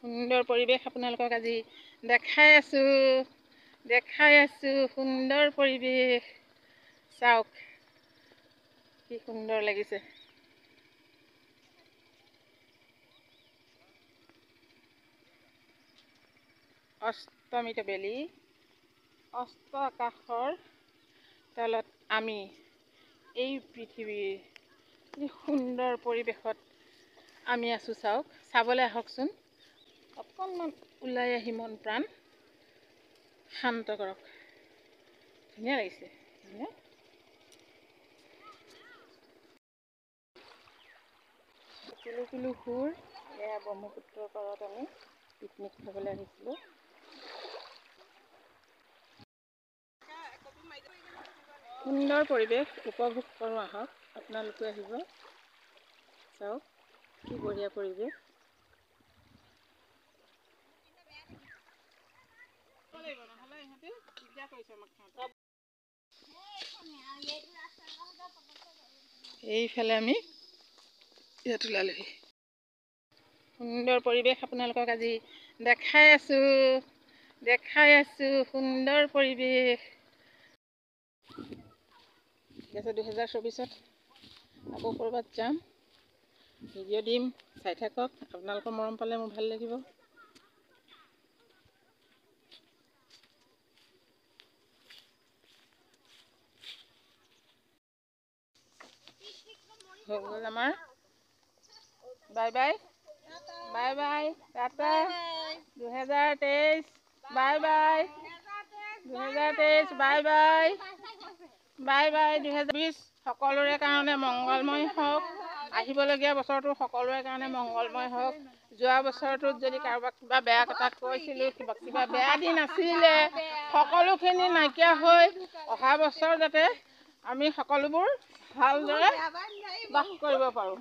সুন্দৰ পৰিৱেশ আপোনালোকক আজি দেখাই আছোঁ সুন্দৰ পৰিৱেশ চাওক কি সুন্দৰ লাগিছে। অস্তমিত বেলি অস্ত আকাশৰ তলত আমি এই পৃথিৱীৰ সুন্দৰ পৰিৱেশত আমি আছোঁ। চাবলৈ আহকচোন, অকণমান ওলাই আহি মন প্ৰাণ শান্ত কৰক। ধুনীয়া লাগিছে হয়নে? কুলু কুলু সুৰ, এয়া ব্ৰহ্মপুত্ৰৰ পাৰত আমি পিকনিক খাবলৈ আহিছিলোঁ। সুন্দৰ পৰিৱেশ উপভোগ কৰোঁ, আহক আপোনালোকে আহিব চাওক কি বঢ়িয়া পৰিৱেশ। এইফালে আমি ইয়াত ওলালোহি। সুন্দৰ পৰিৱেশ আপোনালোকক আজি দেখাই আছোঁ সুন্দৰ পৰিৱেশ। ঠিক আছে, 2024ত আকৌ ক'ৰবাত যাম, ভিডিঅ' দিম, চাই থাকক। আপোনালোকৰ মৰম পালে মোৰ ভাল লাগিব। হৈ গ'ল আমাৰ bye bye Tata 2023 bye bye 2020 সকলোৰে কাৰণে মংগলময় হওক। আহিবলগীয়া বছৰটো সকলোৰে কাৰণে মংগলময় হওক। যোৱা বছৰটোত যদি কাৰোবাক কিবা বেয়া কথা কৈছিলোঁ, কিবা বেয়া দিন আছিলে, সকলোখিনি নাইকিয়া হৈ অহা বছৰ যাতে আমি সকলোবোৰ ভালদৰে বাস কৰিব পাৰোঁ।